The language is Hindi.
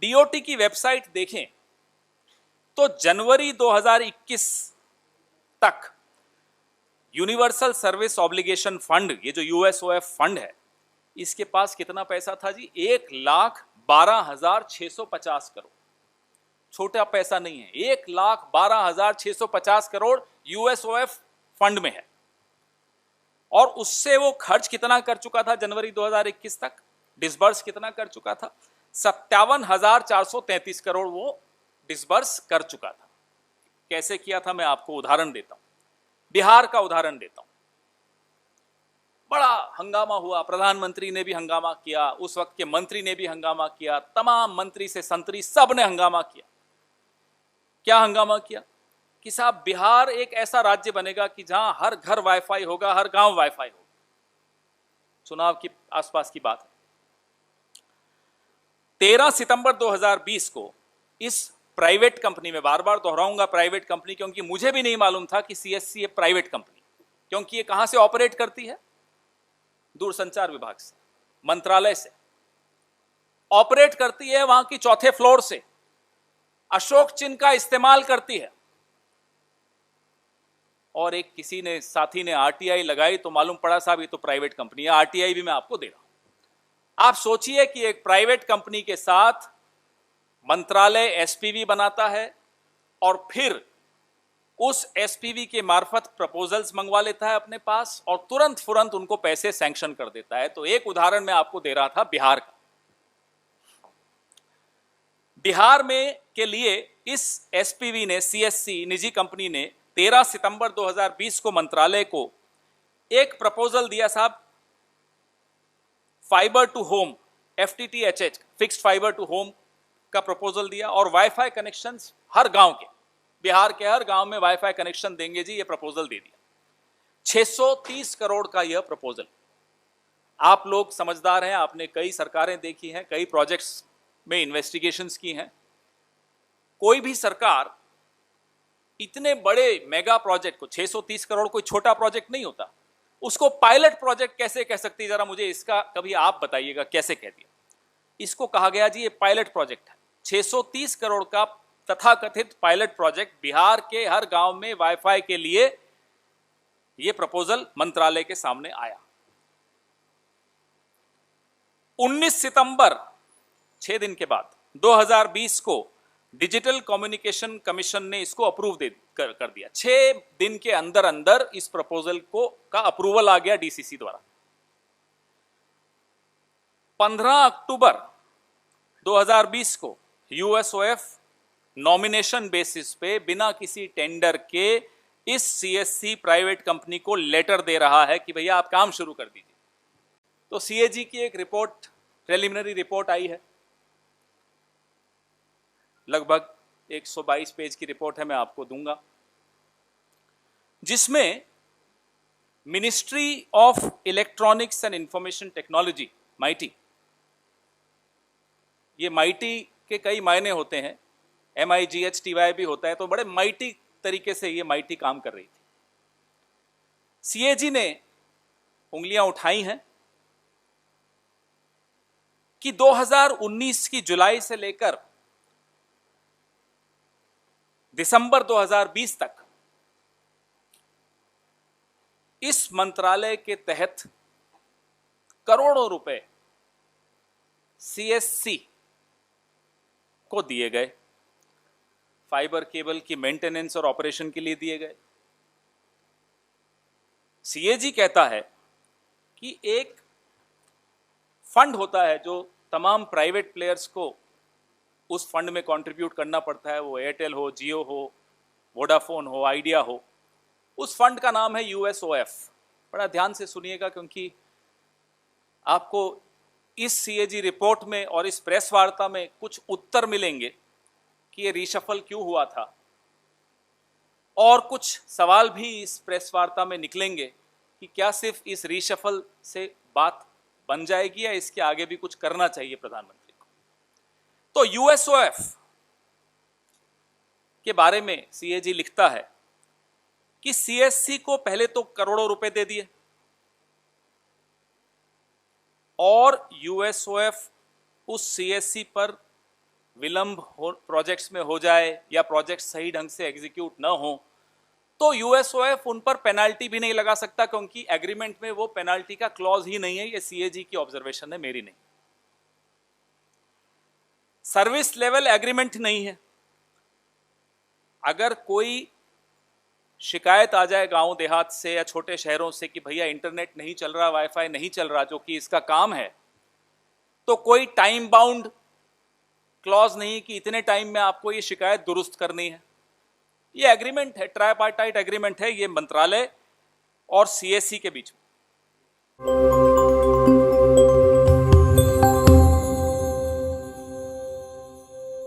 डीओटी की वेबसाइट देखें तो जनवरी 2021 तक यूनिवर्सल सर्विस ऑब्लिगेशन फंड, ये जो यूएसओएफ फंड है, इसके पास कितना पैसा था जी? 1,12,650 करोड़। छोटा पैसा नहीं है, 1,12,650 करोड़ यूएसओएफ फंड में है। और उससे वो खर्च कितना कर चुका था जनवरी 2021 तक? डिसबर्स कितना कर चुका था? 57,433 करोड़ वो डिसबर्स कर चुका था। कैसे किया था मैं आपको उदाहरण देता हूं, बिहार का उदाहरण देता हूं। बड़ा हंगामा हुआ, प्रधानमंत्री ने भी हंगामा किया, उस वक्त के मंत्री ने भी हंगामा किया, तमाम मंत्री से संतरी सब ने हंगामा किया। क्या हंगामा किया कि साहब बिहार एक ऐसा राज्य बनेगा कि जहां हर घर वाईफाई होगा, हर गांव वाईफाई होगा। चुनाव के आसपास की बात है। 13 सितंबर 2020 को इस प्राइवेट कंपनी में, बार बार दोहराऊंगा प्राइवेट कंपनी, क्योंकि मुझे भी नहीं मालूम था कि सीएससी एक प्राइवेट कंपनी, क्योंकि ये कहां से ऑपरेट करती है? दूरसंचार विभाग से, मंत्रालय से ऑपरेट करती है, वहां की चौथे फ्लोर से अशोक चिन्ह का इस्तेमाल करती है। और एक किसी ने, साथी ने आरटीआई लगाई तो मालूम पड़ा साहब ये तो प्राइवेट कंपनी है। आरटीआई भी मैं आपको दे रहा हूं। आप सोचिए कि एक प्राइवेट कंपनी के साथ मंत्रालय एसपीवी बनाता है और फिर उस एसपीवी के मार्फत प्रपोजल्स मंगवा लेता है अपने पास और तुरंत फुरंत उनको पैसे सैंक्शन कर देता है। तो एक उदाहरण मैं आपको दे रहा था बिहार का। बिहार में के लिए इस एसपीवी ने, सीएससी निजी कंपनी ने 13 सितंबर 2020 को मंत्रालय को एक प्रपोजल दिया साहब, fibre to home, FTTHH, fixed fibre to home का प्रपोजल दिया और वाईफाई कनेक्शंस हर गांव के, बिहार के हर गांव में वाईफाई कनेक्शन देंगे जी, ये प्रपोजल दे दिया। 630 करोड़ का यह प्रपोजल। आप लोग समझदार हैं, आपने कई सरकारें देखी हैं, कई प्रोजेक्ट्स में इन्वेस्टिगेशंस की हैं। कोई भी सरकार इतने बड़े मेगा प्रोजेक्ट को, 630 करोड़ कोई छोटा प्रोजेक्ट नहीं होता, उसको पायलट प्रोजेक्ट कैसे कह सकती है? जरा मुझे इसका कभी आप बताइएगा कैसे कह दिया। इसको कहा गया जी ये पायलट प्रोजेक्ट है। 630 करोड़ का तथाकथित पायलट प्रोजेक्ट, बिहार के हर गांव में वाईफाई के लिए यह प्रपोजल मंत्रालय के सामने आया। 19 सितंबर, 6 दिन के बाद 2020 को डिजिटल कम्युनिकेशन कमीशन ने इसको अप्रूव कर दिया। 6 दिन के अंदर अंदर इस प्रपोजल का अप्रूवल आ गया डीसीसी द्वारा। 15 अक्टूबर 2020 को यूएसओएफ नॉमिनेशन बेसिस पे बिना किसी टेंडर के इस सीएससी प्राइवेट कंपनी को लेटर दे रहा है कि भैया आप काम शुरू कर दीजिए। तो सीएजी की एक रिपोर्ट, प्रिलिमिनरी रिपोर्ट आई है, लगभग 122 पेज की रिपोर्ट है, मैं आपको दूंगा, जिसमें ministry of electronics and information technology, mighty, ये माइटी के कई मायने होते हैं, MIGHTY भी होता है, तो बड़े माइटी तरीके से ये माइटी काम कर रही थी। सीएजी ने उंगलियां उठाई हैं कि 2019 की जुलाई से लेकर दिसंबर 2020 तक इस मंत्रालय के तहत करोड़ों रुपए सीएससी को दिए गए, फाइबर केबल की मेंटेनेंस और ऑपरेशन के लिए दिए गए। सीएजी कहता है कि एक फंड होता है जो तमाम प्राइवेट प्लेयर्स को उस फंड में कंट्रीब्यूट करना पड़ता है, वो एयरटेल हो, जियो हो, वोडाफोन हो, आइडिया हो। उस फंड का नाम है यूएसओएफ। बड़ा ध्यान से सुनिएगा, क्योंकि आपको इस सीएजी रिपोर्ट में और इस प्रेस वार्ता में कुछ उत्तर मिलेंगे कि ये रीशफल क्यों हुआ था, और कुछ सवाल भी इस प्रेस वार्ता में निकलेंगे कि क्या सिर्फ इस रीशफल से बात बन जाएगी या इसके आगे भी कुछ करना चाहिए प्रधानमंत्री को। तो यूएसओएफ के बारे में सीएजी लिखता है कि सीएससी को पहले तो करोड़ों रुपए दे दिए और यूएसओएफ उस सीएससी पर विलंब हो प्रोजेक्ट्स में हो जाए या प्रोजेक्ट सही ढंग से एग्जीक्यूट न हो, तो यूएसओएफ उन पर पेनाल्टी भी नहीं लगा सकता, क्योंकि एग्रीमेंट में वो पेनाल्टी का क्लॉज ही नहीं है। ये सीएजी की ऑब्जर्वेशन है, मेरी नहीं। सर्विस लेवल एग्रीमेंट नहीं है। अगर कोई शिकायत आ जाए गांव देहात से या छोटे शहरों से कि भैया इंटरनेट नहीं चल रहा, वाईफाई नहीं चल रहा, जो कि इसका काम है, तो कोई टाइम बाउंड क्लॉज नहीं कि इतने टाइम में आपको ये शिकायत दुरुस्त करनी है। ये एग्रीमेंट है, ट्राइपार्टाइट एग्रीमेंट है, ये मंत्रालय और सीएससी के बीच में।